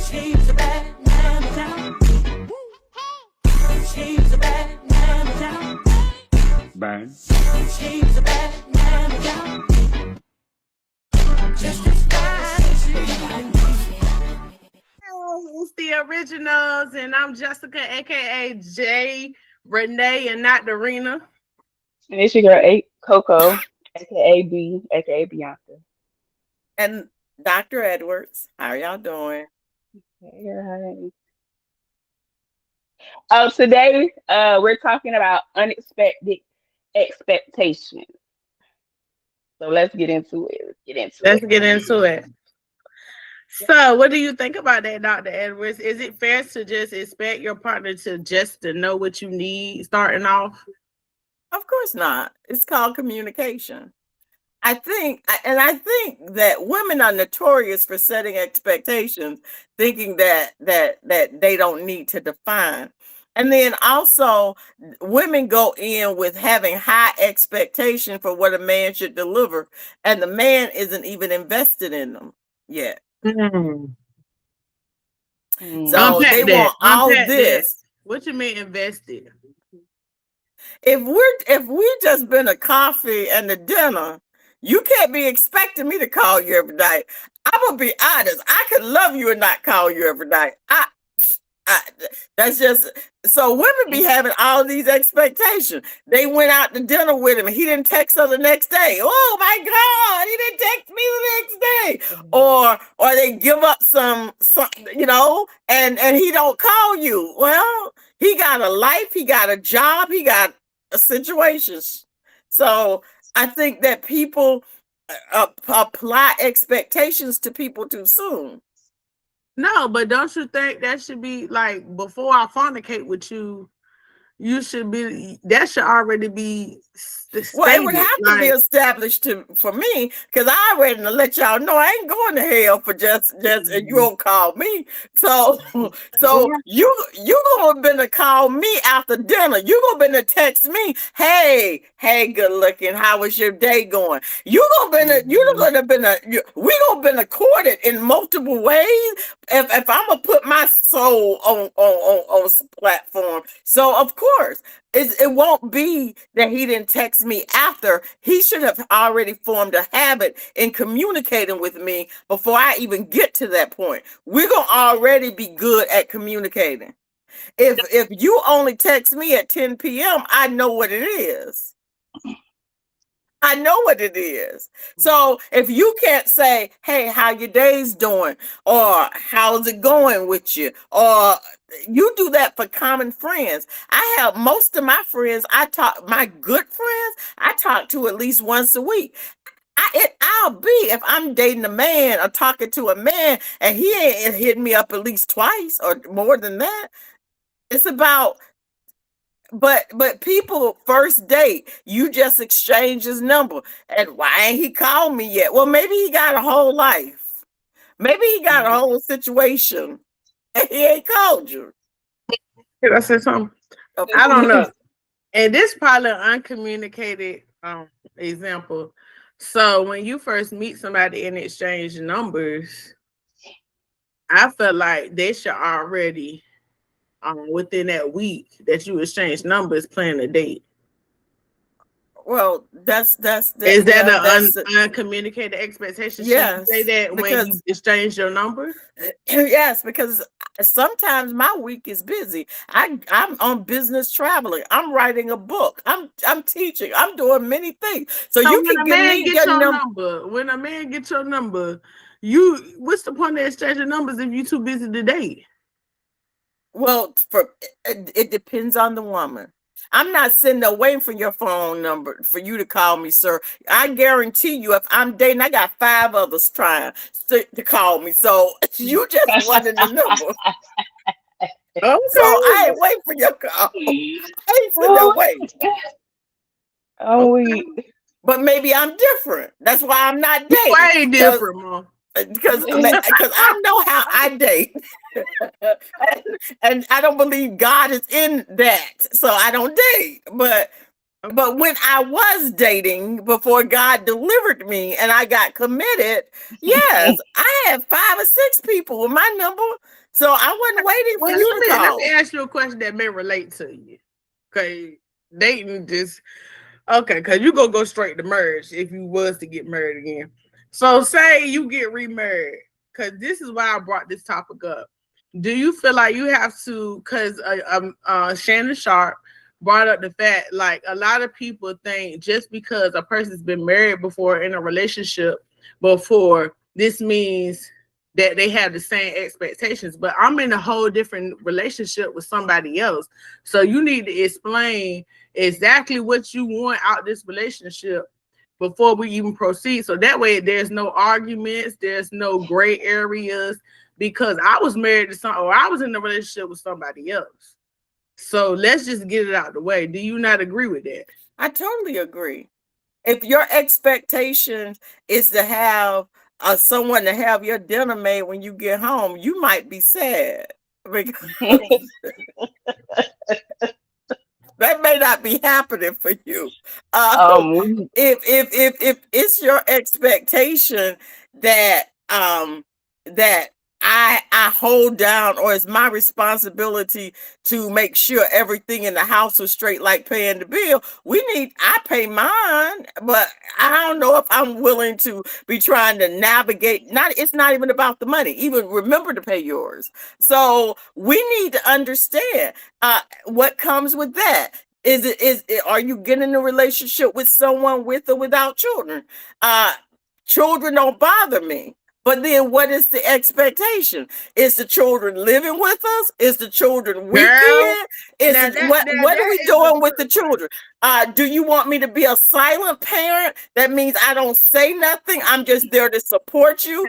She's a bad man down. She's a bad man down. Burn. She's a bad man down. Just as fine as she can be. It's the originals, and I'm Jessica, aka J Renee, and not Dorina. And it's your girl Coco, aka B, aka Bianca. And Dr. Edwards, how y'all doing? Hey. Oh, today we're talking about unexpected expectations. So let's get into it. Let's get into it. So, what do you think about that, Dr. Edwards? Is it fair to just expect your partner to know what you need starting off? Of course not. It's called communication. I think that women are notorious for setting expectations, thinking that they don't need to define. And then also, women go in with having high expectation for what a man should deliver, and the man isn't even invested in them yet. Mm. So they want all this. What you mean invested? If we just been a coffee and a dinner, you can't be expecting me to call you every night. I'm gonna be honest. I could love you and not call you every night. That's just so women be having all these expectations. They went out to dinner with him and he didn't text her the next day. Oh my God, he didn't text me the next day. Or they give up some and he don't call you. Well, he got a life, he got a job, he got situations. So I think that people apply expectations to people too soon. No, but don't you think that should be like before I fornicate with you? You should be that should already be stated. Well, it would have to be established for me because I already let y'all know I ain't going to hell for just and you don't call me. So you gonna been to call me after dinner. You gonna been to text me, hey, good looking. How was your day going? We gonna been courted in multiple ways. If I'm gonna put my soul on some platform, so of course it won't be that he didn't text me after. He should have already formed a habit in communicating with me before I even get to that point. We're gonna already be good at communicating. If you only text me at 10 p.m., I know what it is. I know what it is. So if you can't say, hey, how your day's doing? Or how's it going with you? Or you do that for common friends. I have most of my friends, my good friends, I talk to at least once a week. I'll be if I'm dating a man or talking to a man and he ain't hitting me up at least twice or more than that. It's about But people first date, you just exchange his number. And why ain't he called me yet? Well, maybe he got a whole life. Maybe he got a whole situation and he ain't called you. Can I say something? Okay. I don't know. And this probably an uncommunicated example. So when you first meet somebody and exchange numbers, I feel like they should already within that week that you exchange numbers, plan a date. Well, that's is that an uncommunicated expectation? Yes, say that when you exchange your number. Yes, because sometimes my week is busy. I'm on business traveling. I'm writing a book. I'm teaching. I'm doing many things. So you can get your number. When a man gets your number, what's the point of exchanging numbers if you're too busy to date? Well, it depends on the woman. I'm not sitting there waiting for your phone number for you to call me, sir. I guarantee you, if I'm dating, I got 5 others trying to call me. So you just wanted the number. Okay. So I ain't waiting for your call. I ain't sitting there waiting. But maybe I'm different. That's why I'm not dating. Way different, Mom. Because I know how I date. And I don't believe God is in that. So I don't date. But But when I was dating before God delivered me and I got committed, yes, I had 5 or 6 people with my number. So I wasn't waiting for Well, you to let call. me ask you a question that may relate to you. Okay, dating just okay, because you go straight to marriage if you was to get married again. So say you get remarried, because this is why I brought this topic up. Do you feel like you have to? Because Shannon Sharp brought up the fact like a lot of people think just because a person's been married before in a relationship before, this means that they have the same expectations. But I'm in a whole different relationship with somebody else, so you need to explain exactly what you want out this relationship before we even proceed. So that way there's no arguments, there's no gray areas, because I was married to or I was in a relationship with somebody else. So let's just get it out the way. Do you not agree with that? I totally agree. If your expectation is to have someone to have your dinner made when you get home, you might be sad because that may not be happening for you. If it's your expectation that that I hold down, or it's my responsibility to make sure everything in the house is straight, like paying the bill. I pay mine, but I don't know if I'm willing to be trying to navigate. It's not even about the money. Even remember to pay yours. So we need to understand what comes with that. Are you getting in a relationship with someone with or without children? Children don't bother me. But then what is the expectation? Is the children living with us? Is the children weekend? What are we doing with the children? Do you want me to be a silent parent? That means I don't say nothing. I'm just there to support you.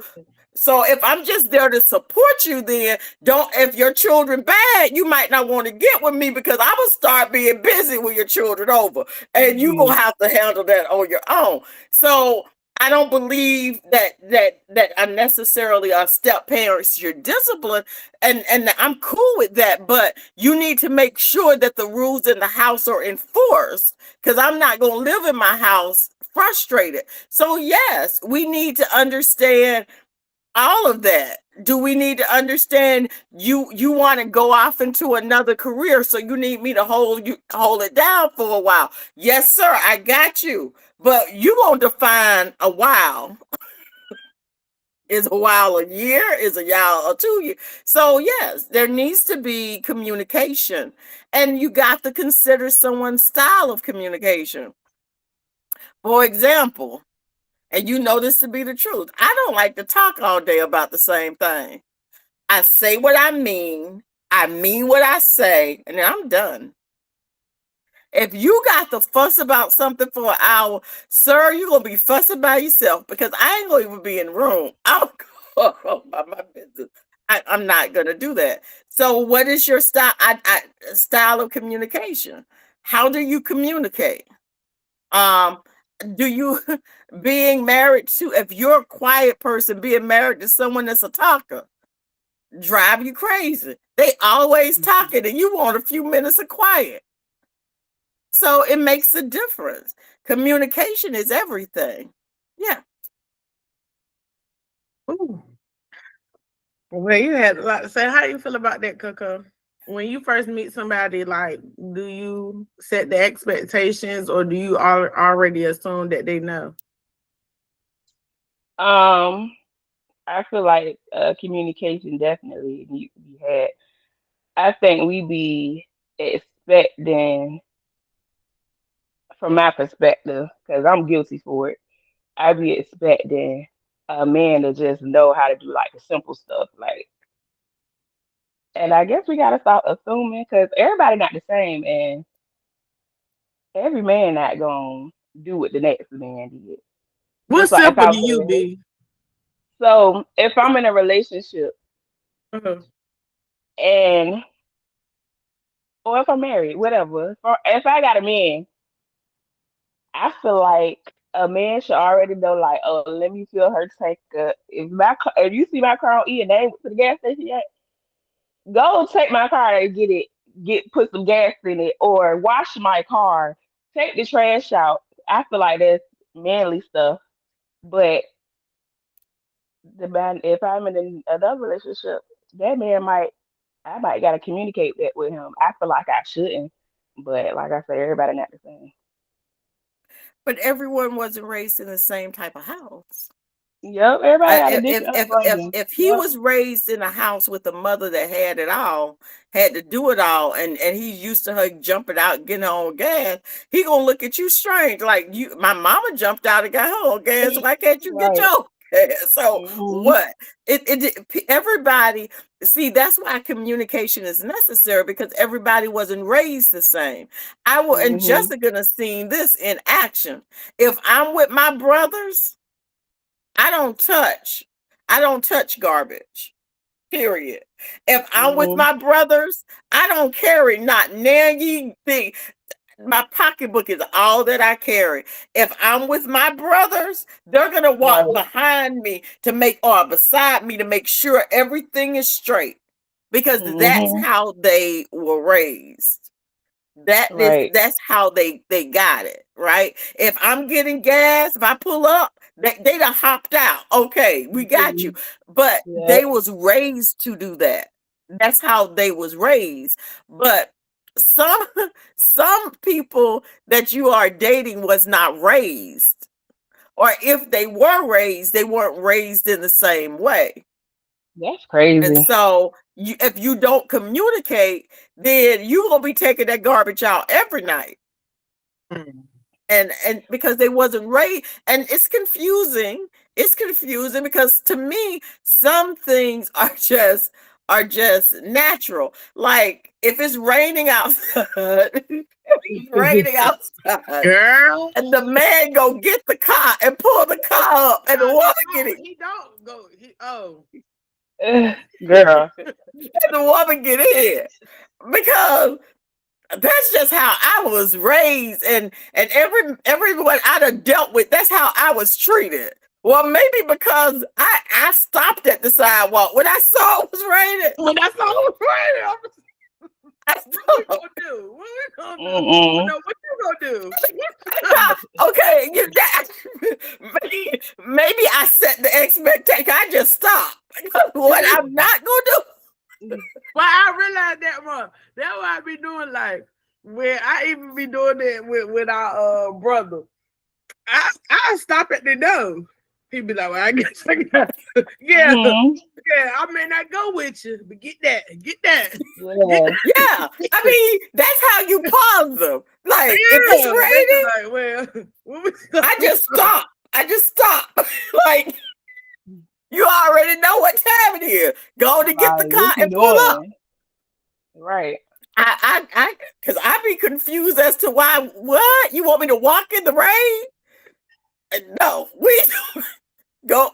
So if I'm just there to support you, then if your children bad, you might not want to get with me, because I will start being busy with your children over, and you gonna have to handle that on your own. So I don't believe that unnecessarily our step parents should discipline, and I'm cool with that. But you need to make sure that the rules in the house are enforced, because I'm not gonna live in my house frustrated. So yes, we need to understand all of that. Do we need to understand you want to go off into another career, so you need me to hold it down for a while? Yes, sir, I got you. But you won't define a while. Is a while a year? Is a while a 2 year? So yes, there needs to be communication, and you got to consider someone's style of communication. For example, and you know this to be the truth, I don't like to talk all day about the same thing. I say what I mean what I say, and then I'm done. If you got to fuss about something for an hour, sir, you're going to be fussing by yourself, because I ain't going to even be in the room. I'm going about my business. I'm not going to do that. So what is your style? Style of communication? How do you communicate? Do you being married to, if you're a quiet person, being married to someone that's a talker, drive you crazy. They always talking and you want a few minutes of quiet. So it makes a difference. Communication is everything. Yeah. Ooh. Well, you had a lot to say. How do you feel about that, Coco? When you first meet somebody, like, do you set the expectations, or do you already assume that they know? I feel like communication definitely needs to be had. I think we be expecting, from my perspective, because I'm guilty for it, I be expecting a man to just know how to do like the simple stuff, like. And I guess we gotta stop assuming, because everybody not the same, and every man not gonna do what the next man did. What Just like if simple I do was in a you be? so if I'm in a relationship Uh-huh. and or if I'm married, whatever. If I got a man, I feel like a man should already know, like, oh, let me fill her tank up. If you see my car on E and they ain't went to the gas station yet, go take my car and put some gas in it, or wash my car take the trash out. I feel like that's manly stuff. But the man, if I'm in another relationship, that man might, I might gotta communicate that with him. I feel like I shouldn't, but like I said, everybody not the same. But everyone wasn't raised in the same type of house. Yep, everybody got a If different if upbringing. if he Yep. was raised in a house with a mother that had it all, had to do it all, and he's used to her jumping out, getting her own gas, he gonna look at you strange. Like, you, my mama jumped out and got her own gas. Why can't you get Right. your own gas? So Mhm. what? Everybody, see, that's why communication is necessary, because everybody wasn't raised the same. And Mhm. Jessica done seen this in action. If I'm with my brothers, I don't touch garbage. Period. If I'm with Mhm. my brothers, I don't carry not nanny thing. My pocketbook is all that I carry. If I'm with my brothers, they're gonna walk Right. behind me or beside me to make sure everything is straight, because that's Mhm. how they were raised. Right. That's how they got it, right? If I'm getting gas, if I pull up, they done hopped out. Okay, we got you. Mhm. But Yep. they was raised to do that. That's how they was raised. But some some people that you are dating was not raised. Or if they were raised, they weren't raised in the same way. That's And crazy. so if you don't communicate, then you're gonna be taking that garbage out every night. Mm. And because they wasn't raised, and it's confusing. It's confusing because, to me, some things are just natural. Like, if it's raining outside, if it's raining outside, Girl. and the man go get the car and pull the car up, and the woman get it, He don't go. Girl. and the woman get in, because that's just how I was raised, and everyone I done dealt with, that's how I was treated. Well, maybe because I stopped at the sidewalk when I saw it was raining. When I saw it was raining, I what we stopped. gonna do? What we gonna do? Mm-mm. No, what you gonna do? Okay, maybe I set the expectation. I just stopped. What I'm not gonna do. But I realized that one. That's what I be doing. Like, where I even be doing it with our brother. I stop at the door. He be like, well, I guess I got yeah, Mhm. yeah. I may not go with you, but get that. Yeah. Yeah, I mean, that's how you pause them. Like, if it's Yeah, raining, like, well, what we I just stop. Like, you already know what time it is. Go to get the Like, car what you and pull up. doing? Right. Because I be confused as to why. What, you want me to walk in the rain? No, we go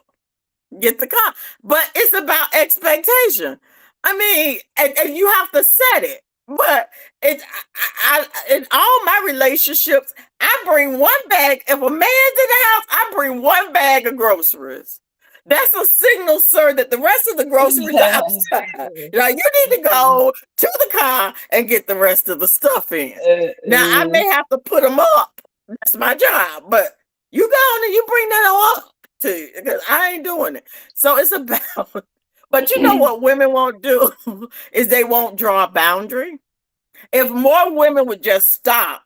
get the car. But it's about expectation. I mean, and you have to set it. But in all my relationships, I bring one bag. If a man's in the house, I bring one bag of groceries. That's a signal, sir, that the rest of the groceries are outside. Now, you need to go to the car and get the rest of the stuff in. Now, I may have to put them up. That's my job. But you go and you bring that all up to you, because I ain't doing it. So it's about, but you know what women won't do is they won't draw a boundary. If more women would just stop,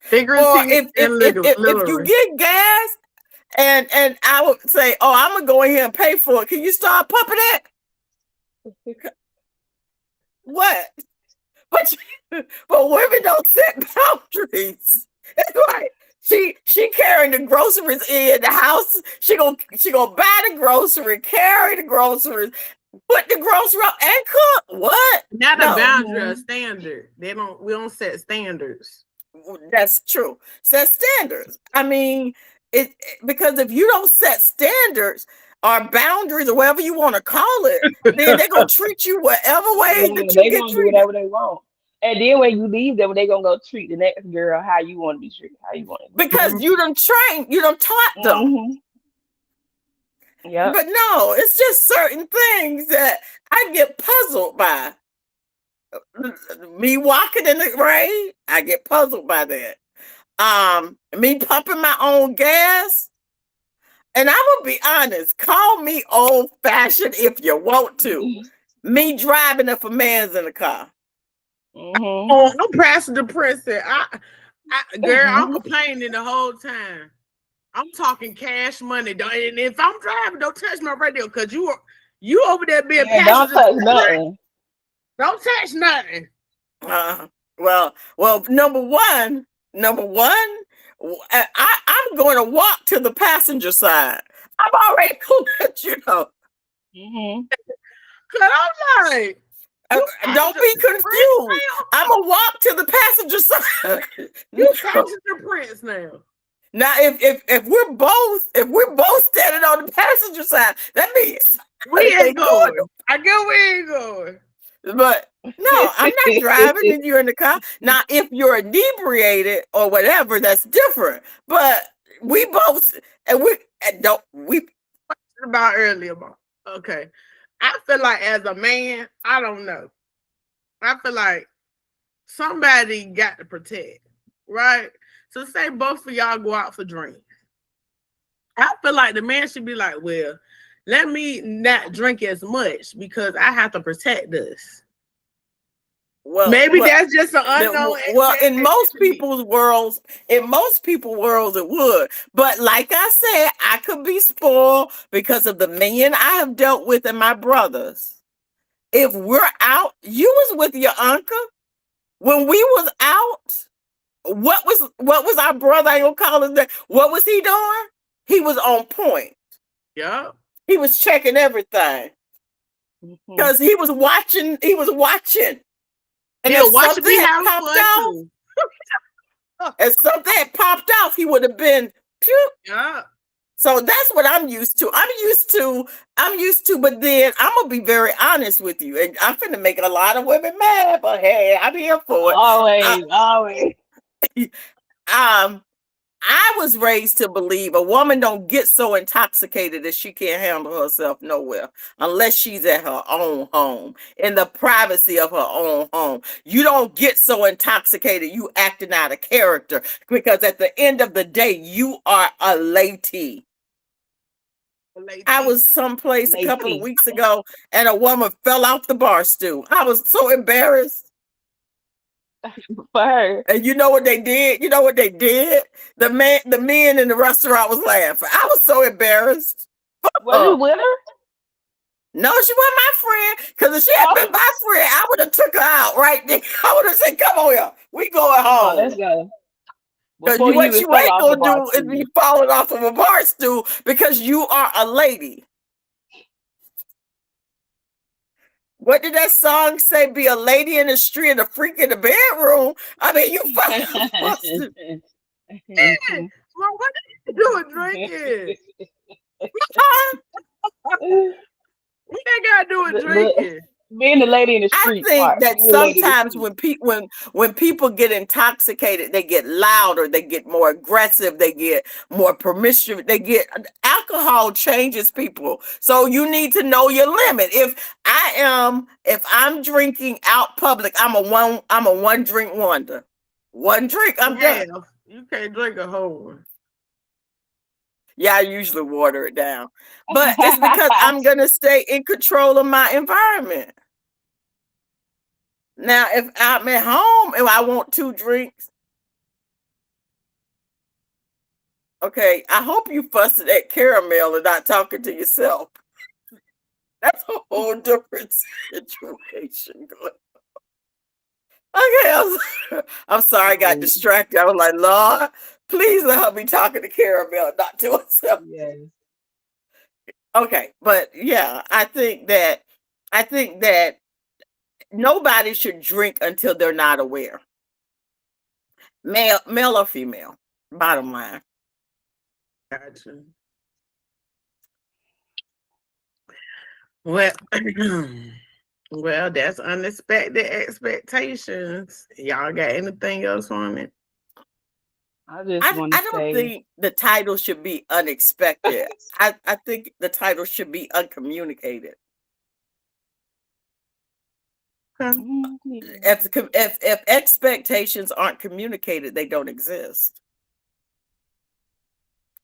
or Figurative and if you get gas, and I would say, oh, I'm gonna go in here and pay for it. Can you start pumping that? What? But women don't set boundaries. It's like she carrying the groceries in the house. She gonna buy the grocery, carry the groceries, put the grocery up, and cook. What? Not No. a boundary, a standard. We don't set standards. That's true. Set standards. I mean, because if you don't set standards or boundaries or whatever you want to call it, then they're gonna treat you whatever way that They you get gonna do treated. whatever they want. And then when you leave them, they gonna go treat the next girl how you want to be treated, how you want to be. Because you done taught them. Mm-hmm. Yeah. But no, it's just certain things that I get puzzled by. Me walking in the rain, I get puzzled by that. Me pumping my own gas, and I will be honest, call me old fashioned if you want to. Me driving if a man's in the car. Mm-hmm. Oh, I'm passenger princess. Girl, I'm complaining the whole time. I'm talking cash money. And if I'm driving, don't touch my radio because you over there being Yeah, don't passenger. touch nothing. Don't touch nothing. Well, number one, I'm going to walk to the passenger side. I'm already gonna let you know. Mm-hmm. Cause I'm like, Don't be confused. I'm gonna walk to the passenger side. you passenger prince now. Now, if we're both standing on the passenger side, that means We ain't going. I guess we ain't going. But no, I'm not driving and you're in the car. Now, if you're inebriated or whatever, that's different. But we both About earlier, okay. I feel like as a man, I don't know. I feel like somebody got to protect, right? So say both of y'all go out for drinks. I feel like the man should be like, well, let me not drink as much because I have to protect us. Well, maybe that's just an unknown. Well, in most people's worlds, it would. But like I said, I could be spoiled because of the men I have dealt with and my brothers. If we're out, you was with your uncle when we was out. What was our brother? I don't call him that. What was he doing? He was on point. Yeah. He was checking everything because he was watching. And if something had popped off, he would have been phew. Yeah. So that's what I'm used to. I'm used to, but then I'm gonna be very honest with you. And I'm finna make a lot of women mad, but hey, I'm here for it. Always. I was raised to believe a woman don't get so intoxicated that she can't handle herself nowhere unless she's at her own home, in the privacy of her own home. You don't get so intoxicated you acting out of character, because at the end of the day, you are a lady. I was someplace a couple of weeks ago and a woman fell off the bar stool. I was so embarrassed. For her. And you know what they did? The men in the restaurant was laughing. I was so embarrassed. Was you with her? No, she wasn't my friend. Because if she had been my friend, I would have took her out right there. I would have said, come on here. We going home. Let's go. Because what you ain't going to do is be falling off of a bar stool because you are a lady. What did that song say? Be a lady in the street and a freak in the bedroom. I mean, you fucking busted. Well, what are you doing drinking? What they got to do with drinking? Being the lady in the street. I think that sometimes when people get intoxicated, they get louder, they get more aggressive, they get more promiscuous. Alcohol changes people, so you need to know your limit. If I'm drinking out public, I'm a one drink wonder. One drink, I'm done. You can't drink a whole one. Yeah, I usually water it down, but it's because I'm gonna stay in control of my environment. Now, if I'm at home and I want 2 drinks, okay, I hope you fussing at caramel and not talking to yourself. That's a whole different situation. Okay, I'm sorry, I got distracted. I was like, Lord, please let her be talking to caramel, not to herself. Yes. Okay, but yeah, I think that nobody should drink until they're not aware. Male or female, bottom line. Gotcha. Well, well, that's unexpected expectations. Y'all got anything else on it? I don't think the title should be unexpected. I think the title should be uncommunicated. Okay. If expectations aren't communicated, they don't exist,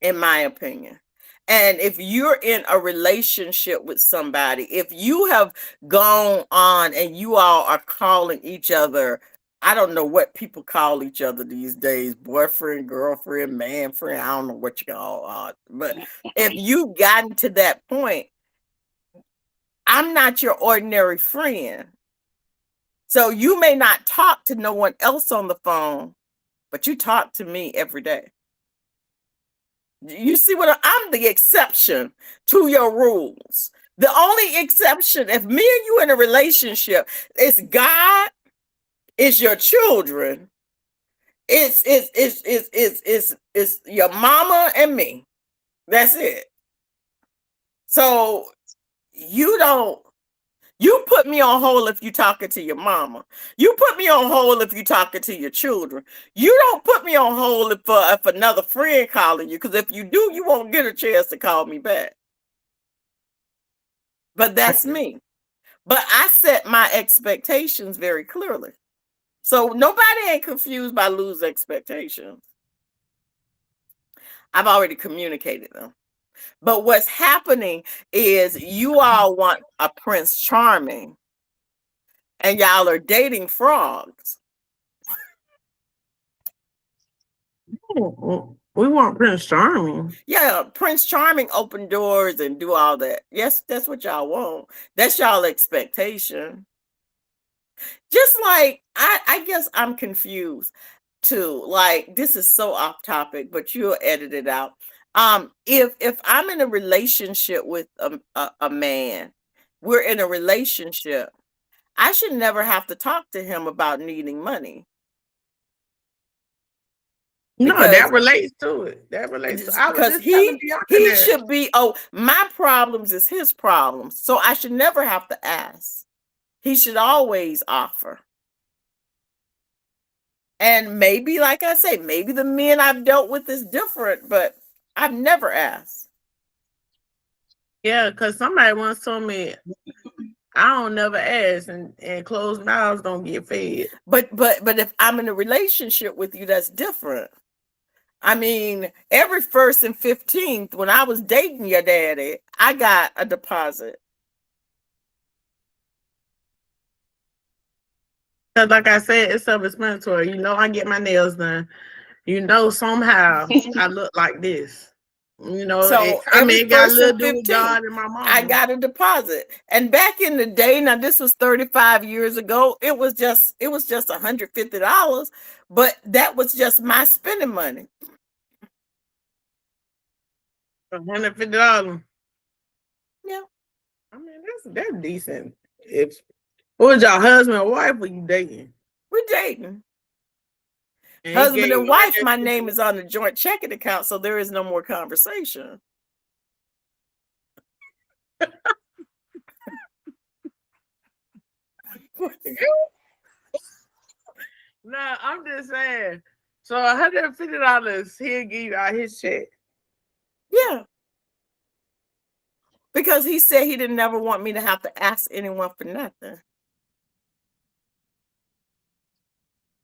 in my opinion. And if you're in a relationship with somebody, if you have gone on and you all are calling each other, I don't know what people call each other these days, boyfriend, girlfriend, man friend, I don't know what you call it. But if you've gotten to that point, I'm not your ordinary friend. So you may not talk to no one else on the phone, but you talk to me every day. You see what I'm the exception to your rules. The only exception, if me and you in a relationship, it's God, it's your children, it's your mama and me. That's it. So you put me on hold if you talking to your mama. You put me on hold if you talking to your children. You don't put me on hold if another friend calling you, because if you do, you won't get a chance to call me back. But that's me. But I set my expectations very clearly. So nobody ain't confused by lose expectations. I've already communicated them. But what's happening is you all want a Prince Charming and y'all are dating frogs. We want Prince Charming. Yeah, Prince Charming open doors and do all that. Yes, that's what y'all want. That's y'all expectation. Just like I guess I'm confused too. Like, this is so off topic, but you'll edit it out. If I'm in a relationship with a man, we're in a relationship, I should never have to talk to him about needing money. No, Because- that relates to it. That relates to I was because just telling he Bianca that. should be, my problems is his problems. So I should never have to ask. He should always offer. And maybe, like I say, maybe the men I've dealt with is different, but I've never asked. Yeah, because somebody once told me I don't never ask, and closed mouths don't get fed. But if I'm in a relationship with you, that's different. I mean, every 1st and 15th, when I was dating your daddy, I got a deposit. Because like I said, it's self-explanatory. You know, I get my nails done. You know, somehow I look like this. You know, So it every got a 1st little and to do with 15th, God and my mom. I got a deposit. And back in the day, now this was 35 years ago, it was just $150, but that was just my spending money. $150. Yeah. I mean, that's decent. If who was your husband or wife were you dating? We're dating. And he Husband gave and you wife, that my $150. name is on the joint checking account, so there is no more conversation. No, I'm just saying. So $150, he'll give you out his check. Yeah. Because he said he didn't never want me to have to ask anyone for nothing.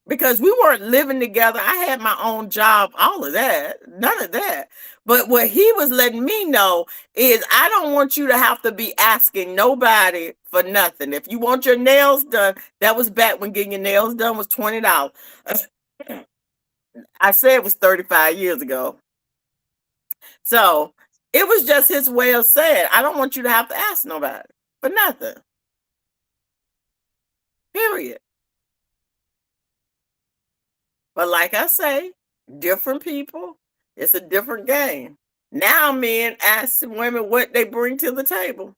Because we weren't living together. I had my own job, all of that, none of that. But what he was letting me know is I don't want you to have to be asking nobody for nothing. If you want your nails done, that was back when getting your nails done was $20. I said it was 35 years ago. So it was just his way of saying, I don't want you to have to ask nobody for nothing. Period. But like I say, different people, it's a different game. Now men ask women what they bring to the table.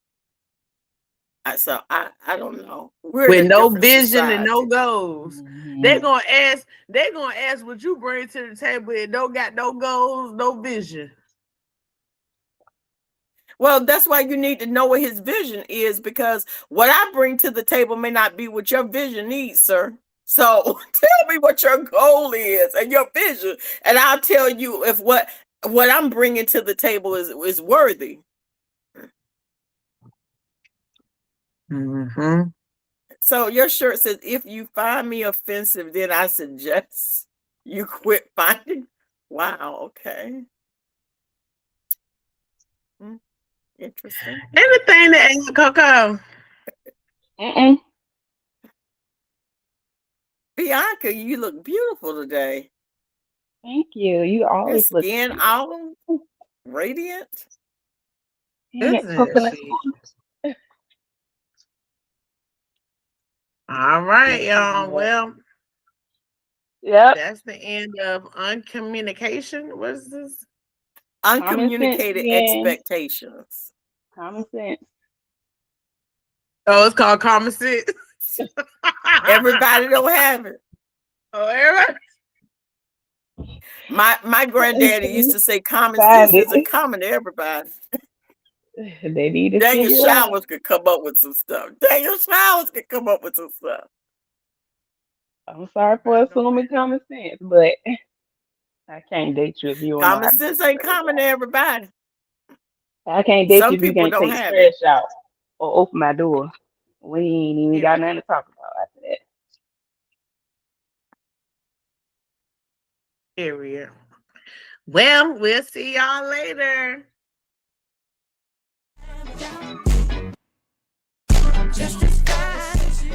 So I don't know. We're in With a no different vision and no society. goals. They're gonna ask what you bring to the table and don't got no goals, no vision. Well, that's why you need to know what his vision is, because what I bring to the table may not be what your vision needs, sir. So tell me what your goal is and your vision, and I'll tell you if what I'm bringing to the table is worthy. Mm-hmm. So your shirt says, if you find me offensive, then I suggest you quit finding. Wow, okay. Interesting. Anything that ain't Coco. Mm-mm. Bianca, you look beautiful today. Thank you. You Your always look skin cute. all radiant. Dang it, Isn't coconut. she? All right, y'all. Well, Yep. that's the end of uncommunication. What is this? Uncommunicated again. expectations. Common sense. Oh, it's called common sense. Everybody don't have it. Oh, everybody. My granddaddy used to say common Find sense isn't it. common to everybody. They need to Daniel figure it out. Showers could come up with some stuff. Daniel Showers could come up with some stuff. I'm sorry for assuming common sense, but I can't date you if you don't know how Common to sense take ain't trash common to out. everybody. I can't date Some you if you people can't don't take have it. trash out or open my door. We ain't even got nothing to talk about after that. Period. Well, we'll see y'all later. Just as fast as you.